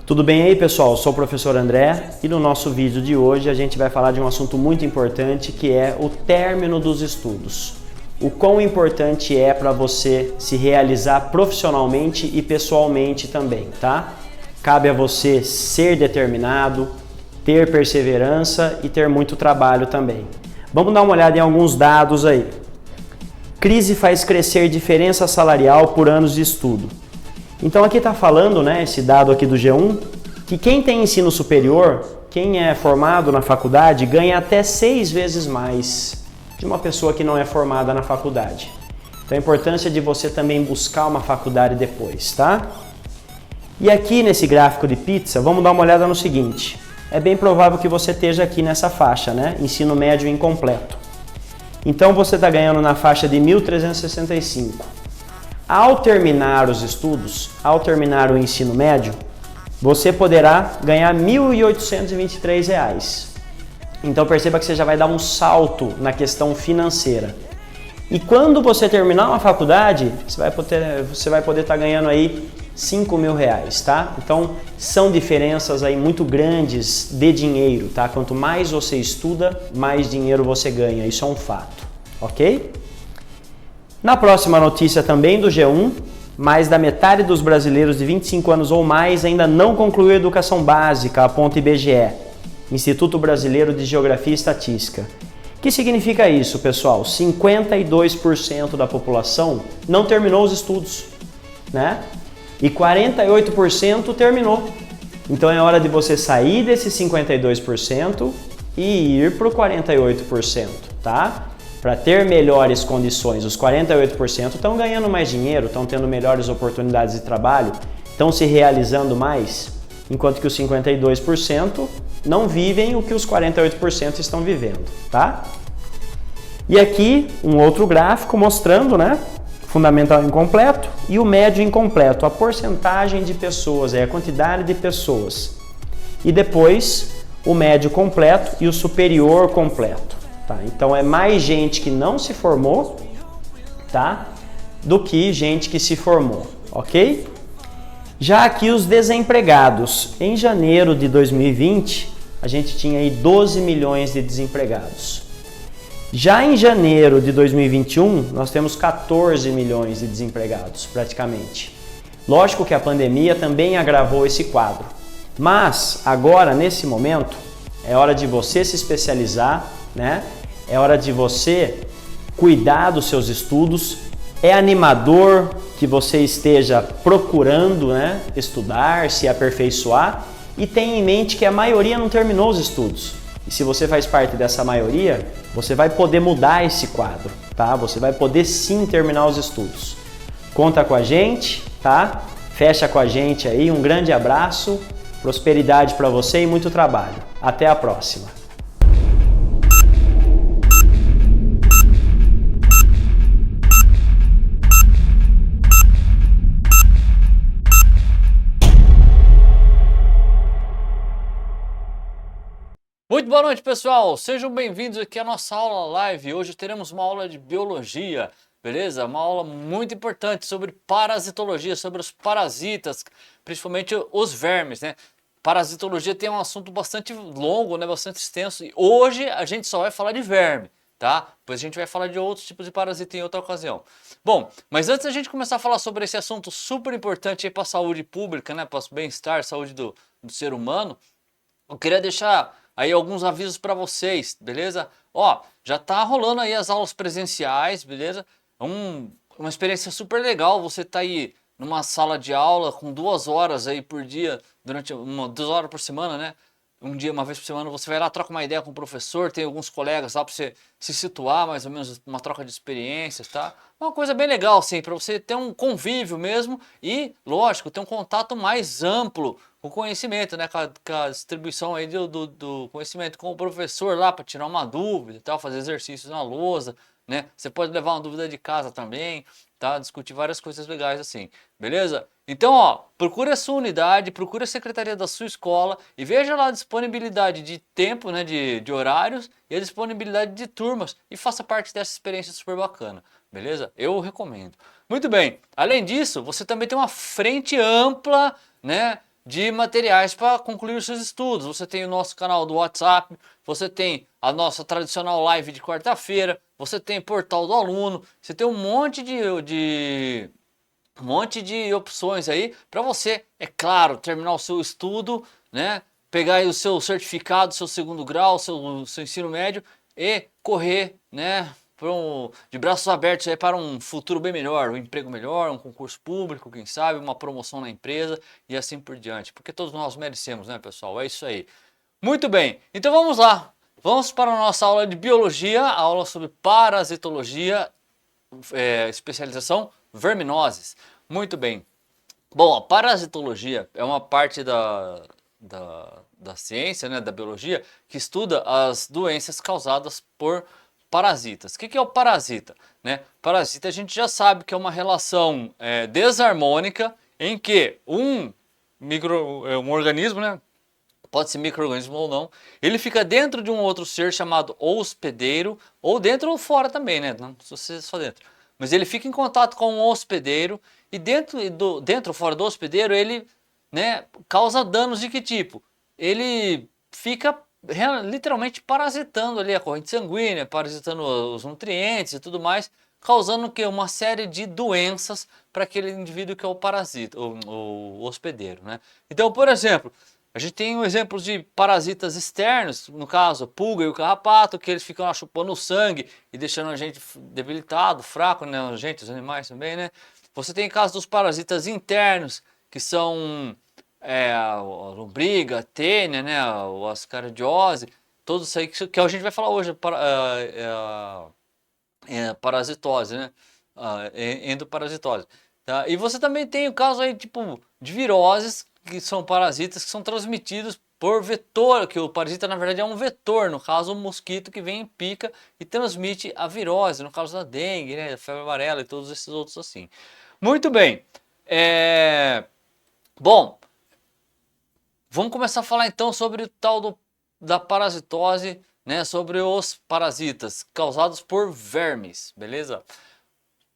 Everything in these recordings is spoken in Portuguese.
Tudo bem aí, pessoal? Eu sou o professor André e no nosso vídeo de hoje a gente vai falar de um assunto muito importante que é o término dos estudos. O quão importante é para você se realizar profissionalmente e pessoalmente também, tá? Cabe a você ser determinado, ter perseverança e ter muito trabalho também. Vamos dar uma olhada em alguns dados aí. Crise faz crescer diferença salarial por anos de estudo. Então aqui está falando, né, esse dado aqui do G1, que quem tem ensino superior, quem é formado na faculdade, ganha até 6 vezes mais de uma pessoa que não é formada na faculdade. Então a importância de você também buscar uma faculdade depois, tá? E aqui nesse gráfico de pizza, vamos dar uma olhada no seguinte. É bem provável que você esteja aqui nessa faixa, né? Ensino médio incompleto. Então você está ganhando na faixa de 1.365. Ao terminar os estudos, ao terminar o ensino médio, você poderá ganhar R$ 1.823. Então perceba que você já vai dar um salto na questão financeira. E quando você terminar uma faculdade, você vai poder estar ganhando aí R$5.000, tá? Então são diferenças aí muito grandes de dinheiro, tá? Quanto mais você estuda, mais dinheiro você ganha. Isso é um fato, ok? Na próxima notícia também do G1, mais da metade dos brasileiros de 25 anos ou mais ainda não concluiu a educação básica, aponta IBGE, Instituto Brasileiro de Geografia e Estatística. O que significa isso, pessoal? 52% da população não terminou os estudos, né? E 48% terminou. Então é hora de você sair desses 52% e ir para o 48%, tá? Para ter melhores condições. Os 48% estão ganhando mais dinheiro, estão tendo melhores oportunidades de trabalho, estão se realizando mais, enquanto que os 52% não vivem o que os 48% estão vivendo, tá? E aqui um outro gráfico mostrando, né, fundamental incompleto e o médio incompleto, a porcentagem de pessoas, a quantidade de pessoas. E depois o médio completo e o superior completo. Tá, então é mais gente que não se formou, tá, do que gente que se formou, ok? Já aqui os desempregados. Em janeiro de 2020, a gente tinha aí 12 milhões de desempregados. Já em janeiro de 2021, nós temos 14 milhões de desempregados, praticamente. Lógico que a pandemia também agravou esse quadro. Mas agora, nesse momento, é hora de você se especializar, né? É hora de você cuidar dos seus estudos. É animador que você esteja procurando, né, estudar, se aperfeiçoar e tenha em mente que a maioria não terminou os estudos. E se você faz parte dessa maioria, você vai poder mudar esse quadro, tá? Você vai poder sim terminar os estudos. Conta com a gente, tá? Fecha com a gente aí. Um grande abraço, prosperidade para você e muito trabalho. Até a próxima. Muito boa noite, pessoal! Sejam bem-vindos aqui à nossa aula live. Hoje teremos uma aula de biologia, beleza? Uma aula muito importante sobre parasitologia, sobre os parasitas, principalmente os vermes, né? Parasitologia tem um assunto bastante longo, né? Bastante extenso. E hoje a gente só vai falar de verme, tá? Depois a gente vai falar de outros tipos de parasita em outra ocasião. Bom, mas antes da gente começar a falar sobre esse assunto super importante para a saúde pública, né? Para o bem-estar, saúde do ser humano, eu queria deixar aí alguns avisos para vocês, beleza? Ó, já tá rolando aí as aulas presenciais, beleza? Uma experiência super legal, você tá aí numa sala de aula com 2 horas aí por dia, durante 2 horas por semana, né? Um dia, uma vez por semana, você vai lá, troca uma ideia com o professor, tem alguns colegas lá para você se situar, mais ou menos uma troca de experiências, tá? Uma coisa bem legal, assim, para você ter um convívio mesmo e, lógico, ter um contato mais amplo com o conhecimento, né? Com a distribuição aí do conhecimento com o professor lá para tirar uma dúvida e tal, fazer exercícios na lousa, né? Você pode levar uma dúvida de casa também, tá? Discutir várias coisas legais assim, beleza? Então, ó, procure a sua unidade, procure a secretaria da sua escola e veja lá a disponibilidade de tempo, né, de horários e a disponibilidade de turmas e faça parte dessa experiência super bacana, beleza? Eu recomendo. Muito bem, além disso, você também tem uma frente ampla, né, de materiais para concluir os seus estudos. Você tem o nosso canal do WhatsApp, você tem a nossa tradicional live de quarta-feira, você tem portal do aluno, você tem um monte de opções aí para você, é claro, terminar o seu estudo, né? Pegar aí o seu certificado, seu segundo grau, seu ensino médio e correr, né? De braços abertos aí para um futuro bem melhor, um emprego melhor, um concurso público, quem sabe, uma promoção na empresa e assim por diante. Porque todos nós merecemos, né, pessoal? É isso aí. Muito bem, então vamos lá. Vamos para a nossa aula de biologia, aula sobre parasitologia, especialização verminoses. Muito bem. Bom, a parasitologia é uma parte da ciência, né, da biologia, que estuda as doenças causadas por parasitas. O que é o parasita? Né? Parasita a gente já sabe que é uma relação desarmônica em que um organismo, né, pode ser micro-organismo ou não, ele fica dentro de um outro ser chamado hospedeiro, ou dentro ou fora também, né? Não precisa ser só dentro. Mas ele fica em contato com um hospedeiro e dentro ou fora do hospedeiro ele, né, causa danos de que tipo? Ele fica literalmente parasitando ali a corrente sanguínea, parasitando os nutrientes e tudo mais, causando que uma série de doenças para aquele indivíduo que é o parasita, o hospedeiro, né? Então, por exemplo, a gente tem um exemplo de parasitas externos, no caso a pulga e o carrapato, que eles ficam lá chupando o sangue e deixando a gente debilitado, fraco, né? A gente, os animais também, né? Você tem casos dos parasitas internos, que são a lombriga, a tênia, né? A ascaridiose, todos isso aí que a gente vai falar hoje, parasitose, né? Endoparasitose. Tá? E você também tem o caso aí, tipo, de viroses, que são parasitas que são transmitidos por vetor, que o parasita na verdade é um vetor, no caso um mosquito que vem em pica e transmite a virose, no caso da dengue, né, da febre amarela e todos esses outros assim. Muito bem, bom, vamos começar a falar então sobre o tal da parasitose, né, sobre os parasitas causados por vermes, beleza?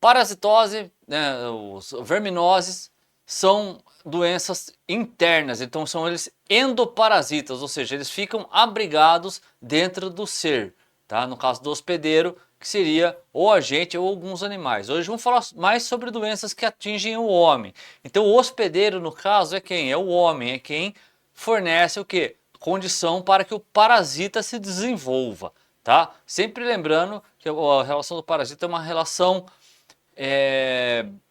Parasitose, né, os verminoses, são doenças internas, então são eles endoparasitas, ou seja, eles ficam abrigados dentro do ser, tá? No caso do hospedeiro, que seria ou a gente ou alguns animais. Hoje vamos falar mais sobre doenças que atingem o homem. Então o hospedeiro, no caso, é quem? É o homem, é quem fornece o quê? Condição para que o parasita se desenvolva, tá? Sempre lembrando que a relação do parasita é uma relação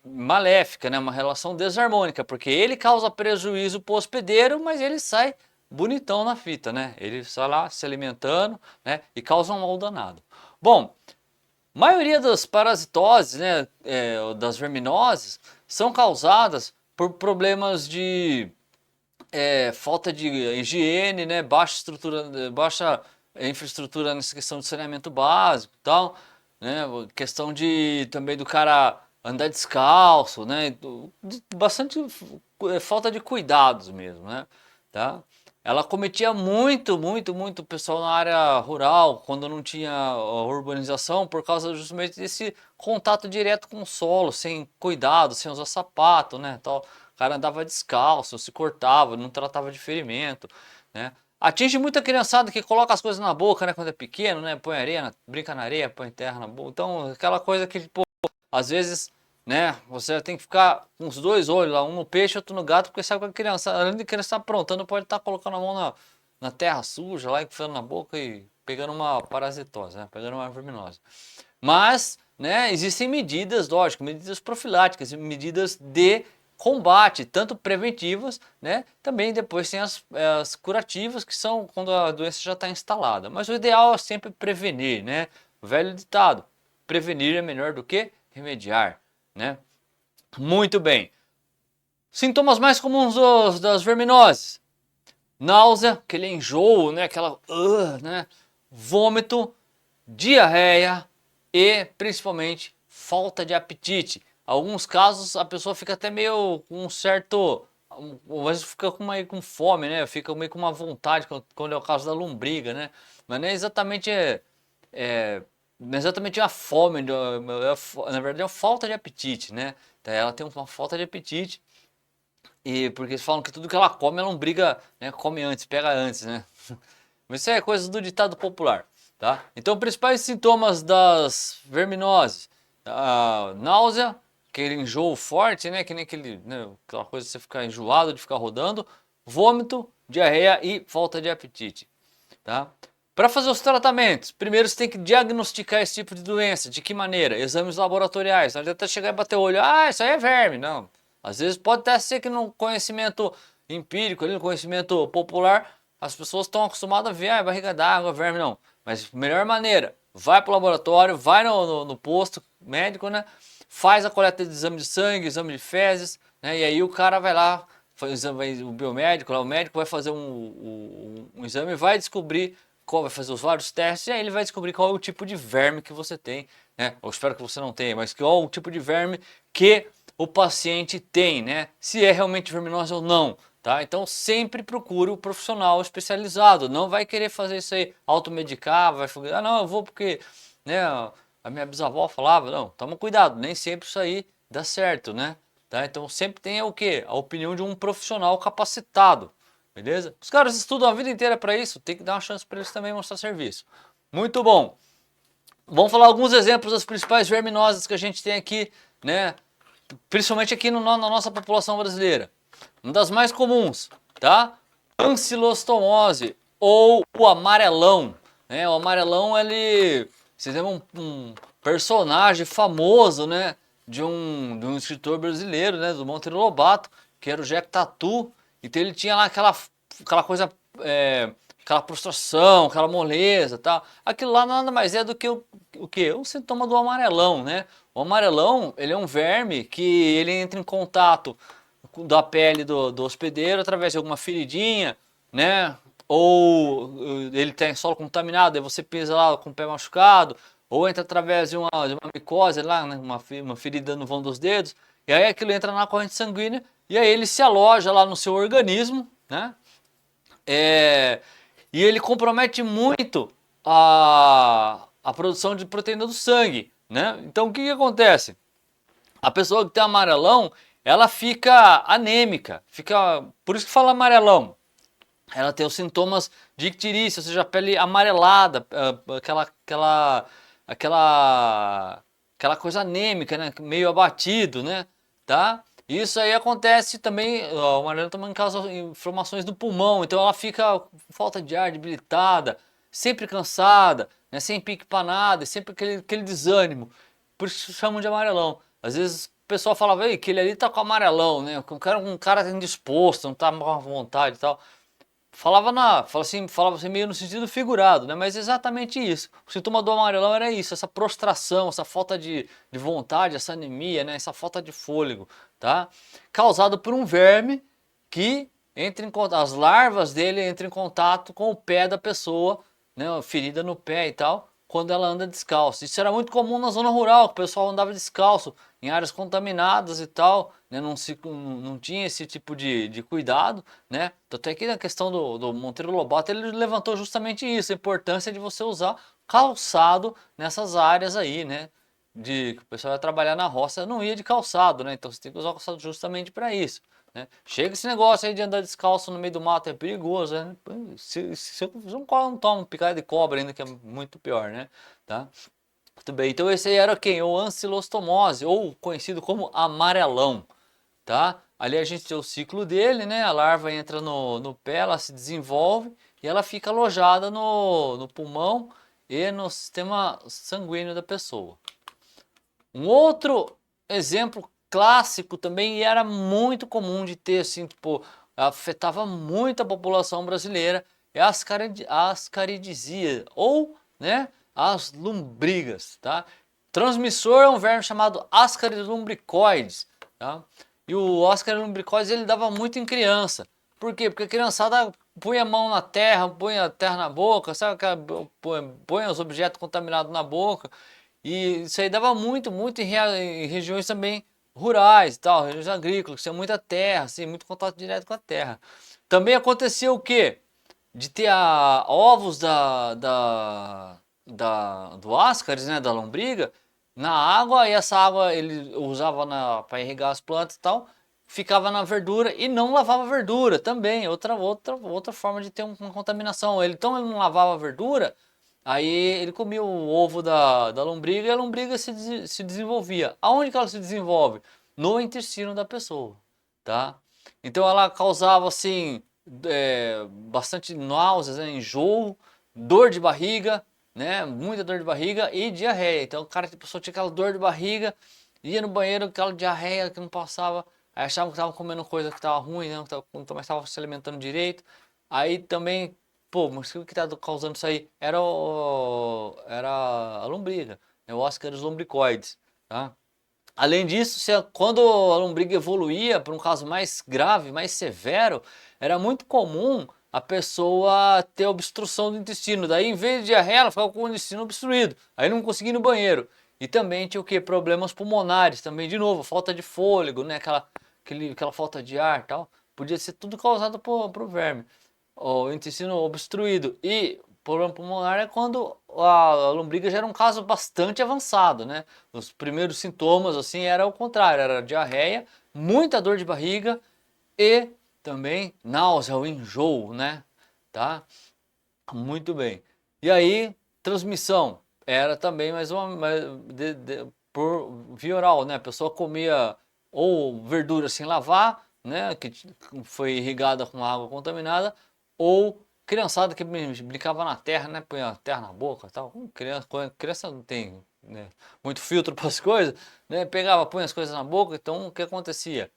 maléfica, né? Uma relação desarmônica, porque ele causa prejuízo para o hospedeiro, mas ele sai bonitão na fita, né? Ele sai lá se alimentando, né? E causa um mal danado. Bom, maioria das parasitoses, né, das verminoses, são causadas por problemas de falta de higiene, né, baixa infraestrutura nessa questão de saneamento básico e tal, né, questão de também do cara andar descalço, né, bastante falta de cuidados mesmo, né, tá? Ela cometia muito pessoal na área rural, quando não tinha urbanização, por causa justamente desse contato direto com o solo, sem cuidado, sem usar sapato, né, tal. O cara andava descalço, se cortava, não tratava de ferimento, né. Atinge muita criançada que coloca as coisas na boca, né, quando é pequeno, né, põe areia, brinca na areia, põe terra na boca. Então, aquela coisa que, pô, às vezes, né, você tem que ficar com os dois olhos lá, um no peixe, outro no gato, porque sabe que a criança, além de criança estar aprontando, pode estar colocando a mão na terra suja, lá, enfiando na boca e pegando uma parasitose, né, pegando uma verminose. Mas, né, existem medidas, lógico, medidas profiláticas, medidas de combate, tanto preventivas, né, também depois tem as curativas, que são quando a doença já está instalada. Mas o ideal é sempre prevenir, né, o velho ditado, prevenir é melhor do que remediar, né? Muito bem. Sintomas mais comuns das verminoses: náusea, aquele enjoo, né? Aquela, né? Vômito, diarreia e principalmente falta de apetite. Alguns casos a pessoa fica até meio com um certo, mas fica meio com fome, né? Fica meio com uma vontade, quando é o caso da lombriga, né? Mas não é exatamente não é exatamente a fome, na verdade é a falta de apetite, né? Então ela tem uma falta de apetite E porque eles falam que tudo que ela come, a lombriga, né, come antes, pega antes, né? Mas isso é coisa do ditado popular, tá? Então, principais sintomas das verminoses: náusea, aquele enjoo forte, né? Que nem aquele, né, aquela coisa de você ficar enjoado de ficar rodando, vômito, diarreia e falta de apetite, tá? Para fazer os tratamentos, primeiro você tem que diagnosticar esse tipo de doença. De que maneira? Exames laboratoriais. Não adianta chegar e bater o olho, isso aí é verme. Não. Às vezes pode até ser que no conhecimento empírico, ali, no conhecimento popular, as pessoas estão acostumadas a ver, barriga d'água, verme, não. Mas melhor maneira, vai para o laboratório, vai no posto médico, né? Faz a coleta de exame de sangue, exame de fezes, né? E aí o cara vai lá, o biomédico, lá, o médico vai fazer um exame e vai descobrir vai fazer os vários testes e aí ele vai descobrir qual é o tipo de verme que você tem, né? Eu espero que você não tenha, mas qual é o tipo de verme que o paciente tem, né? Se é realmente verminose ou não, tá? Então sempre procure o profissional especializado, não vai querer fazer isso aí, automedicar, vai falar, não, eu vou porque, né, a minha bisavó falava, não, toma cuidado, nem sempre isso aí dá certo, né? Tá? Então sempre tenha o quê? A opinião de um profissional capacitado. Beleza? Os caras estudam a vida inteira para isso, tem que dar uma chance para eles também mostrar serviço. Muito bom. Vamos falar alguns exemplos das principais verminoses que a gente tem aqui, né? Principalmente aqui na nossa população brasileira. Uma das mais comuns, tá? Ancilostomose ou o amarelão, né? O amarelão, você tem um personagem famoso, né? De um escritor brasileiro, né? Do Monteiro Lobato, que era o Jeca Tatu. Então ele tinha lá aquela coisa, aquela prostração, aquela moleza, tal. Aquilo lá nada mais é do que o quê? O sintoma do amarelão, né? O amarelão, ele é um verme que ele entra em contato da pele do hospedeiro através de alguma feridinha, né? Ou ele tem solo contaminado, aí você pisa lá com o pé machucado, ou entra através de uma micose lá, né? Uma ferida no vão dos dedos, e aí aquilo entra na corrente sanguínea, e aí ele se aloja lá no seu organismo, né? E ele compromete muito a produção de proteína do sangue, né? Então o que acontece? A pessoa que tem amarelão, ela fica anêmica, por isso que fala amarelão. Ela tem os sintomas de icterícia, ou seja, a pele amarelada, aquela coisa anêmica, né? Meio abatido, né? Tá? Isso aí acontece também, o amarelo também causa inflamações do pulmão, então ela fica com falta de ar, debilitada, sempre cansada, né? Sem pique para nada, sempre aquele desânimo. Por isso chamam de amarelão. Às vezes o pessoal falava, ei, que ele ali tá com amarelão, né? Um cara indisposto, não tá com vontade e tal. Falava assim meio no sentido figurado, né? Mas exatamente isso. O sintoma do amarelão era isso, essa prostração, essa falta de vontade, essa anemia, né? Essa falta de fôlego, tá? Causado por um verme que as larvas dele entram em contato com o pé da pessoa, né? Ferida no pé e tal, quando ela anda descalço. Isso era muito comum na zona rural, que o pessoal andava descalço em áreas contaminadas e tal, né? Não tinha esse tipo de cuidado, né? Até que na questão do Monteiro Lobato ele levantou justamente isso, a importância de você usar calçado nessas áreas aí, né? Que o pessoal ia trabalhar na roça, não ia de calçado, né? Então você tem que usar o calçado justamente para isso, né? Chega esse negócio aí de andar descalço no meio do mato, é perigoso, né? Se eu não tomo picada de cobra ainda, que é muito pior, né? Tá? Muito bem, então esse aí era quem? O ancilostomose, ou conhecido como amarelão, tá? Ali a gente tem o ciclo dele, né? A larva entra no pé, ela se desenvolve e ela fica alojada no pulmão e no sistema sanguíneo da pessoa. Um outro exemplo clássico também, e era muito comum de ter, assim, tipo, afetava muito a população brasileira, é a ascaridisia, ou, né, as lombrigas, tá? Transmissor é um verme chamado Ascaris lumbricoides, tá? E o Ascaris lumbricoides ele dava muito em criança. Por quê? Porque a criançada põe a mão na terra, põe a terra na boca, sabe? Põe os objetos contaminados na boca. E isso aí dava muito em regiões também rurais e tal, regiões agrícolas, que tinha muita terra, assim, muito contato direto com a terra. Também acontecia o quê? De ter ovos do ascaris, né, da lombriga, na água, e essa água ele usava para irrigar as plantas e tal, ficava na verdura e não lavava a verdura também, outra forma de ter uma contaminação. Então ele não lavava a verdura, aí ele comia o ovo da lombriga e a lombriga se desenvolvia. Aonde que ela se desenvolve? No intestino da pessoa, tá? Então ela causava assim bastante náuseas, né, enjoo, dor de barriga, né, muita dor de barriga e diarreia. Então a pessoa tinha aquela dor de barriga, ia no banheiro, aquela diarreia que não passava, aí achavam que estavam comendo coisa que estava ruim, né, não estava se alimentando direito. Aí também, pô, mas o que está causando isso aí? Era a lombriga, né, o Ascaris lumbricoides, tá? Além disso, quando a lombriga evoluía para um caso mais grave, mais severo, era muito comum a pessoa ter obstrução do intestino. Daí, em vez de diarreia, ela ficava com o intestino obstruído. Aí não conseguia ir no banheiro. E também tinha o quê? Problemas pulmonares. Também, de novo, falta de fôlego, né? Aquela falta de ar e tal. Podia ser tudo causado por verme. O intestino obstruído. E problema pulmonar é quando a lombriga já era um caso bastante avançado, né? Os primeiros sintomas, assim, era o contrário. Era diarreia, muita dor de barriga e também náusea ou enjoo, né? Tá? Muito bem. E aí, transmissão era também por via oral, né? A pessoa comia ou verdura sem lavar, né? Que foi irrigada com água contaminada, ou criançada que brincava na terra, né? Põe a terra na boca e tal. Criança não tem, né, muito filtro para as coisas, né? Põe as coisas na boca, então o que acontecia?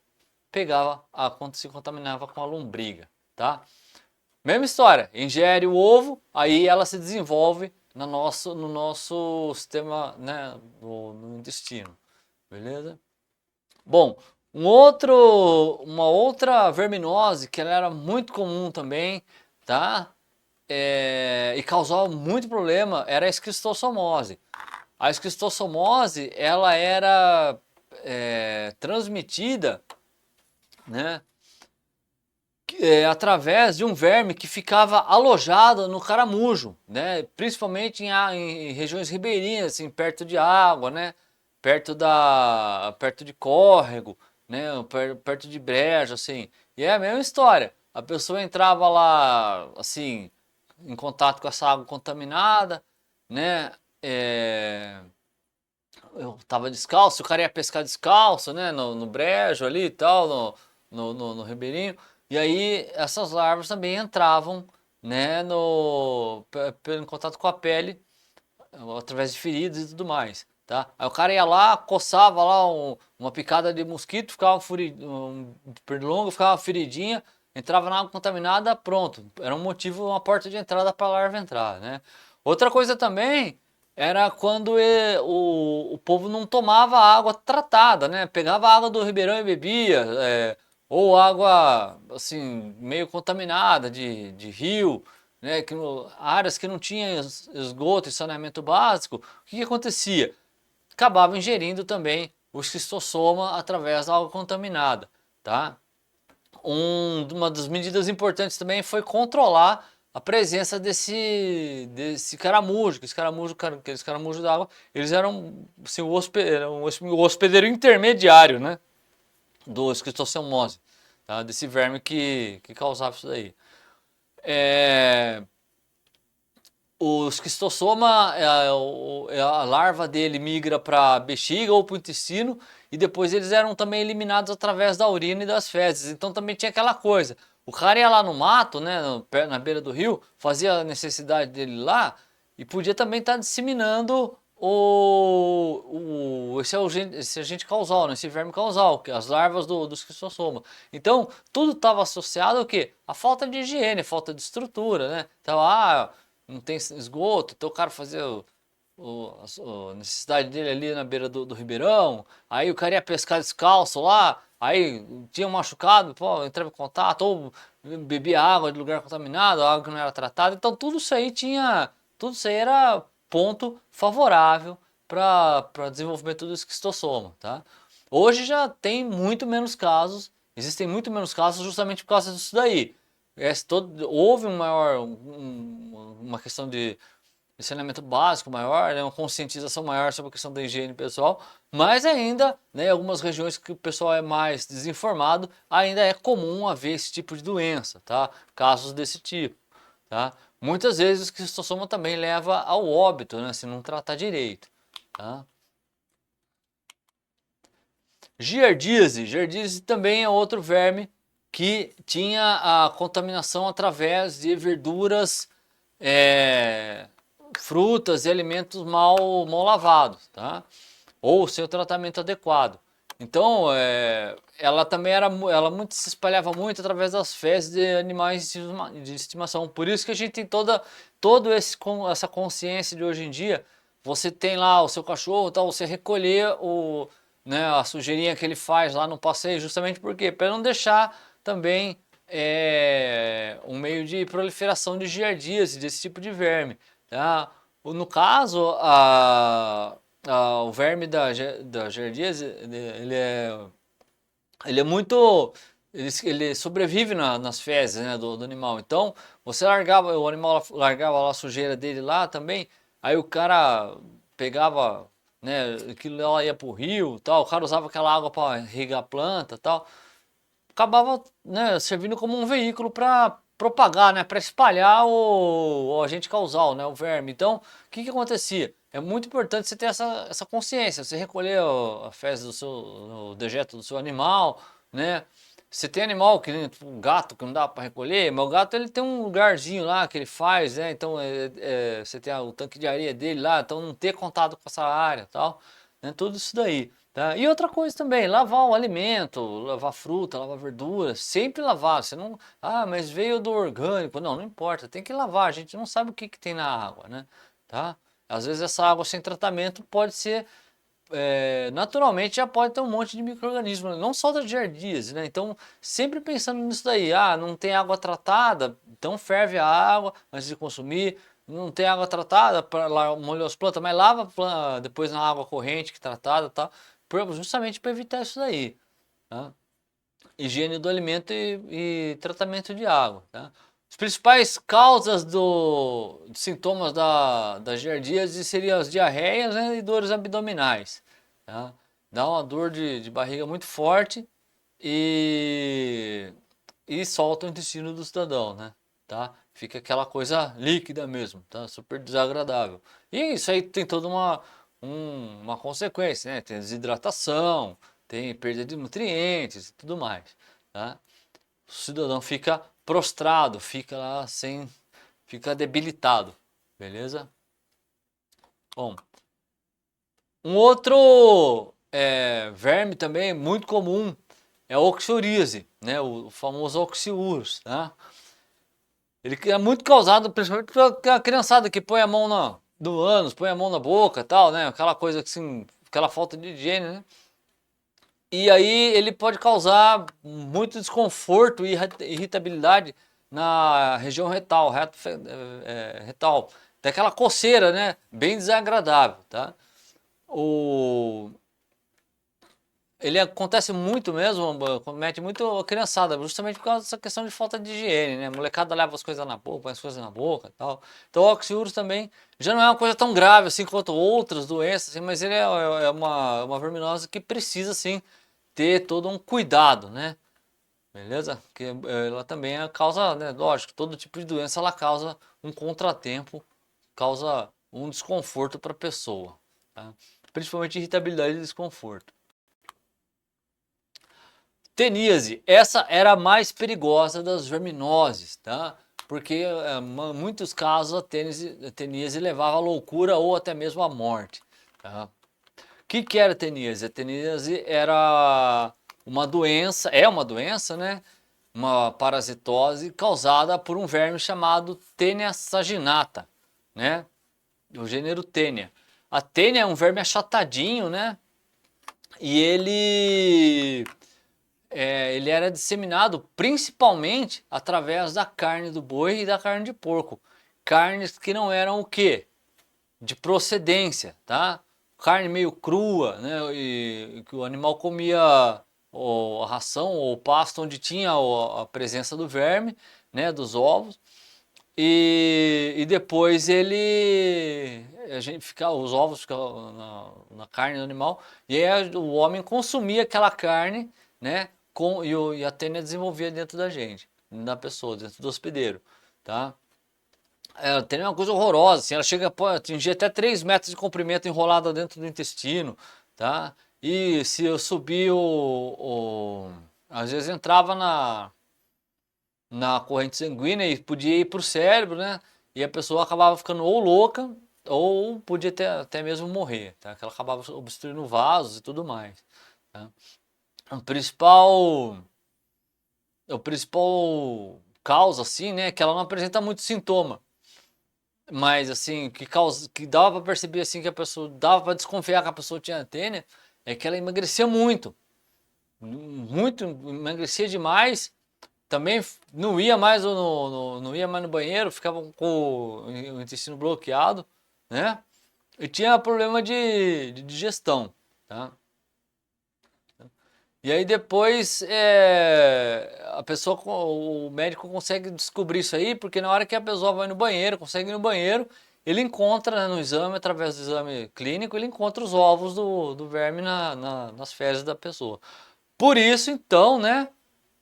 Se contaminava com a lombriga, tá? Mesma história, ingere o ovo, aí ela se desenvolve no nosso sistema, né, no intestino, beleza? Bom, uma outra verminose que ela era muito comum também, tá? E causava muito problema era a esquistossomose. A esquistossomose, ela era transmitida, né, através de um verme que ficava alojado no caramujo, né? Principalmente em regiões ribeirinhas, assim, perto de água, né? Perto de córrego, né? Perto de brejo, assim. E é a mesma história. A pessoa entrava lá, assim, em contato com essa água contaminada, né? Eu tava descalço, o cara ia pescar descalço, né? No brejo ali e tal, no ribeirinho. E aí essas larvas também entravam, né, em contato com a pele, através de feridas e tudo mais, tá? Aí o cara ia lá, coçava lá uma picada de mosquito, ficava pernilongo, ficava feridinha, entrava na água contaminada, pronto. Era um motivo, uma porta de entrada para a larva entrar, né? Outra coisa também era quando o povo não tomava água tratada, né? Pegava a água do ribeirão e bebia, ou água assim meio contaminada de rio, né? Áreas que não tinham esgoto e saneamento básico, o que acontecia? Acabava ingerindo também o esquistossoma através da água contaminada, tá? Uma das medidas importantes também foi controlar a presença desse caramujo, aqueles caramujos d'água, eles eram assim, o hospedeiro intermediário, né, do esquistossomose, tá? Desse verme que causava isso daí. O esquistossoma, a larva dele migra para a bexiga ou para o intestino e depois eles eram também eliminados através da urina e das fezes. Então também tinha aquela coisa, o cara ia lá no mato, né, na beira do rio, fazia a necessidade dele lá e podia também estar disseminando esse agente causal, né, esse verme causal, que é as larvas do esquistossoma. Então tudo estava associado ao quê? A falta de higiene, falta de estrutura, né? Então, não tem esgoto, então o cara fazia a necessidade dele ali na beira do ribeirão, aí o cara ia pescar descalço lá, aí tinha um machucado, pô, entrava em contato, ou bebia água de lugar contaminado, água que não era tratada, então tudo isso aí era ponto favorável para desenvolvimento do esquistossoma, tá? Hoje já tem muito menos casos, existem muito menos casos justamente por causa disso daí. Houve uma questão de de saneamento básico maior, né, uma conscientização maior sobre a questão da higiene pessoal, mas ainda, né, em algumas regiões que o pessoal é mais desinformado, ainda é comum haver esse tipo de doença, tá? Casos desse tipo, tá? Muitas vezes o esquistossoma também leva ao óbito, né, se não tratar direito, tá? Giardíase. Giardíase também é outro verme que tinha a contaminação através de verduras, frutas e alimentos mal lavados, tá? Ou sem o tratamento adequado. Então, ela também ela muito se espalhava muito através das fezes de animais de estimação. Por isso que a gente tem essa consciência de hoje em dia. Você tem lá o seu cachorro, tal, você recolher né, a sujeirinha que ele faz lá no passeio, justamente porque para não deixar também um meio de proliferação de giardíase, desse tipo de verme, tá? No caso, o verme da giardíase, ele é muito, ele sobrevive nas fezes, né, do animal. Então, o animal largava lá a sujeira dele lá também, aí o cara pegava, né, aquilo lá ia pro rio, tal, o cara usava aquela água para irrigar a planta, tal, acabava, né, servindo como um veículo para propagar, né, para espalhar o agente causal, né, o verme. Então, o que acontecia? É muito importante você ter essa consciência, você recolher a fezes o dejeto do seu animal, né? Você tem animal que nem um gato que não dá para recolher, mas o gato ele tem um lugarzinho lá que ele faz, né? Então você tem o tanque de areia dele lá, então não ter contato com essa área, tal, né? Tudo isso daí. Tá? E outra coisa também, lavar o alimento, lavar fruta, lavar verdura, sempre lavar. Você não, mas veio do orgânico. Não, não importa, tem que lavar. A gente não sabe o que tem na água, né? Tá? Às vezes essa água sem tratamento pode ser, naturalmente já pode ter um monte de micro-organismos, não só das giardíase, né? Então, sempre pensando nisso daí, não tem água tratada, então ferve a água antes de consumir. Não tem água tratada para molhar as plantas, mas lava depois na água corrente que tratada, tá? Justamente para evitar isso daí, tá? Higiene do alimento e tratamento de água, tá? As principais causas de sintomas da giardíase seriam as diarreias, né, e dores abdominais, tá? Dá uma dor de barriga muito forte e, solta o intestino do cidadão, né? Tá? Fica aquela coisa líquida mesmo, tá? Super desagradável. E isso aí tem toda uma consequência, né? Tem desidratação, tem perda de nutrientes e tudo mais, tá? O cidadão fica prostrado, fica lá fica debilitado, beleza? Bom, um outro verme também muito comum é a oxoríase, né? O famoso oxiurus, tá? Ele é muito causado principalmente pela criançada que põe a mão do ânus, põe a mão na boca e tal, né? Aquela coisa assim, aquela falta de higiene, né? E aí ele pode causar muito desconforto e irritabilidade na região retal, retal, daquela coceira, né? Bem desagradável, tá? Ele acontece muito mesmo, comete muito a criançada, justamente por causa dessa questão de falta de higiene, né? A molecada leva as coisas na boca, põe as coisas na boca e tal. Então o oxiurus também já não é uma coisa tão grave assim quanto outras doenças, assim, mas ele é uma verminose que precisa, sim, ter todo um cuidado, né? Beleza? Porque ela também causa, né? Lógico, todo tipo de doença ela causa um contratempo, causa um desconforto para a pessoa, tá? Principalmente irritabilidade e desconforto. Teníase, essa era a mais perigosa das verminoses, tá? Porque em muitos casos a teníase levava à loucura ou até mesmo à morte, tá? O que era a teníase? A teníase era uma doença, uma doença, né? Uma parasitose causada por um verme chamado Taenia saginata, né? Do gênero Taenia. A Taenia é um verme achatadinho, né? E ele era disseminado principalmente através da carne do boi e da carne de porco. Carnes que não eram o quê? De procedência, tá? Carne meio crua, né? E que o animal comia a ração ou o pasto onde tinha a presença do verme, né? Dos ovos. E depois a gente fica, os ovos ficam na carne do animal, e aí o homem consumia aquela carne, né? E a tênia desenvolvia dentro da gente, da pessoa, dentro do hospedeiro, tá? A tênia é uma coisa horrorosa, assim, ela chega a atingir até 3 metros de comprimento enrolada dentro do intestino, tá? E se eu subir às vezes entrava na corrente sanguínea e podia ir para o cérebro, né? E a pessoa acabava ficando ou louca ou podia até mesmo morrer, tá? Que ela acabava obstruindo vasos e tudo mais, tá? O principal causa, assim, né? Que ela não apresenta muito sintoma, mas assim, que dava para perceber assim que a pessoa, dava para desconfiar que a pessoa tinha tênia, é que ela emagrecia muito, emagrecia demais. Também não ia mais não ia mais no banheiro, ficava com o intestino bloqueado, né? E tinha problema de digestão, tá? E aí depois o médico consegue descobrir isso aí, porque na hora que a pessoa vai no banheiro, consegue ir no banheiro, ele encontra, né, no exame, através do exame clínico, ele encontra os ovos do verme nas fezes da pessoa. Por isso, então, né,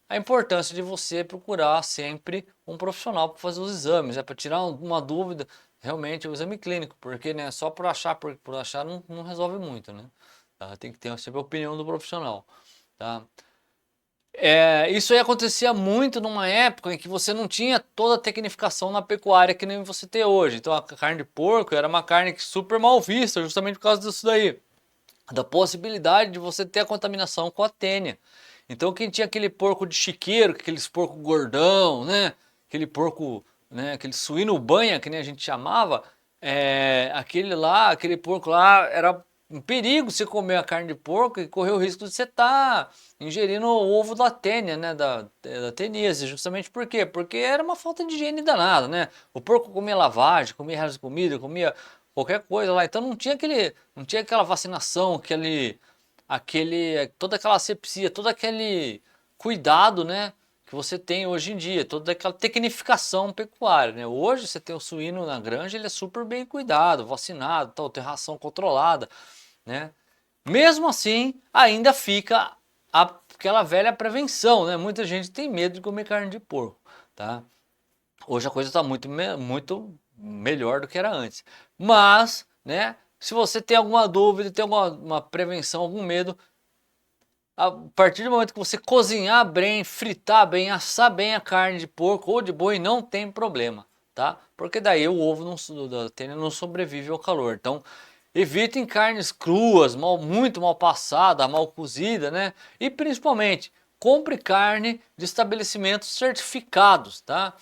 a importância de você procurar sempre um profissional para fazer os exames, para tirar uma dúvida, realmente o exame clínico, porque, né, só por achar não resolve muito, né? Tá? Tem que ter sempre a opinião do profissional, tá? Isso aí acontecia muito numa época em que você não tinha toda a tecnificação na pecuária que nem você tem hoje. Então a carne de porco era uma carne super mal vista, justamente por causa disso daí, da possibilidade de você ter a contaminação com a tênia. Então quem tinha aquele porco de chiqueiro, aqueles porco gordão, né? Aquele porco, né? Aquele suíno banha, que nem a gente chamava, aquele porco lá era um perigo você comer a carne de porco e correr o risco de você estar ingerindo o ovo da tênia, né? Da teníase, justamente por quê? Porque era uma falta de higiene danada, né? O porco comia lavagem, comia resto de comida, comia qualquer coisa lá. Então não tinha aquela vacinação, toda aquela asepsia, todo aquele cuidado, né, que você tem hoje em dia, toda aquela tecnificação pecuária, né? Hoje você tem o suíno na granja, ele é super bem cuidado, vacinado, tal, tem ração controlada, né? Mesmo assim, ainda fica aquela velha prevenção, né? Muita gente tem medo de comer carne de porco, tá? Hoje a coisa está muito melhor do que era antes. Mas, né, se você tem alguma dúvida, tem uma prevenção, algum medo, a partir do momento que você cozinhar bem, fritar bem, assar bem a carne de porco ou de boi, não tem problema, tá? Porque daí o ovo da tênia não sobrevive ao calor. Então, evitem carnes cruas, muito mal passada, mal cozida, né? E principalmente, compre carne de estabelecimentos certificados, tá?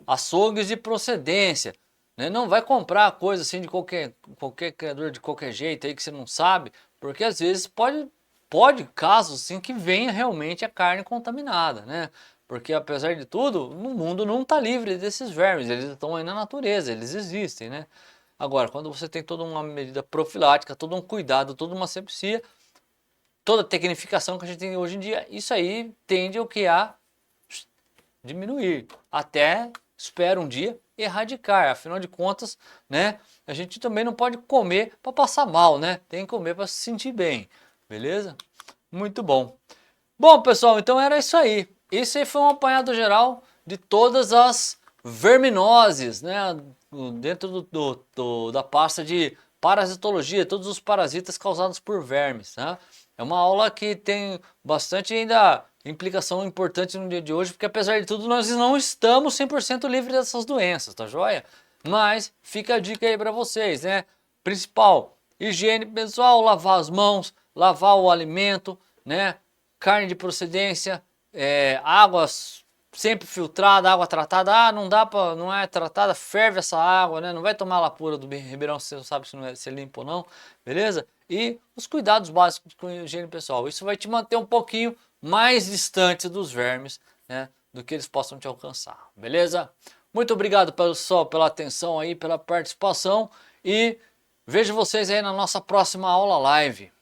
Açougues de procedência, né? Não vai comprar coisa assim de qualquer criador de qualquer jeito aí que você não sabe, porque às vezes pode casos assim que venha realmente a carne contaminada, né? Porque apesar de tudo, o mundo não está livre desses vermes, eles estão aí na natureza, eles existem, né? Agora, quando você tem toda uma medida profilática, todo um cuidado, toda uma asepsia, toda a tecnificação que a gente tem hoje em dia, isso aí tende a diminuir, até, espero um dia, erradicar. Afinal de contas, né, a gente também não pode comer para passar mal, né? Tem que comer para se sentir bem, beleza? Muito bom. Bom, pessoal, então era isso aí. Esse aí foi um apanhado geral de todas as verminoses, né, dentro da pasta de parasitologia, todos os parasitas causados por vermes, né? É uma aula que tem bastante ainda implicação importante no dia de hoje, porque apesar de tudo nós não estamos 100% livres dessas doenças, tá joia? Mas fica a dica aí para vocês, né? Principal, higiene pessoal, lavar as mãos, lavar o alimento, né? Carne de procedência, água sempre filtrada, água tratada. Não é tratada, ferve essa água, né? Não vai tomar ela pura do Ribeirão se você não sabe se é limpo ou não, beleza? E os cuidados básicos com a higiene pessoal. Isso vai te manter um pouquinho mais distante dos vermes, né? Do que eles possam te alcançar, beleza? Muito obrigado pessoal pela atenção aí, pela participação e vejo vocês aí na nossa próxima aula live.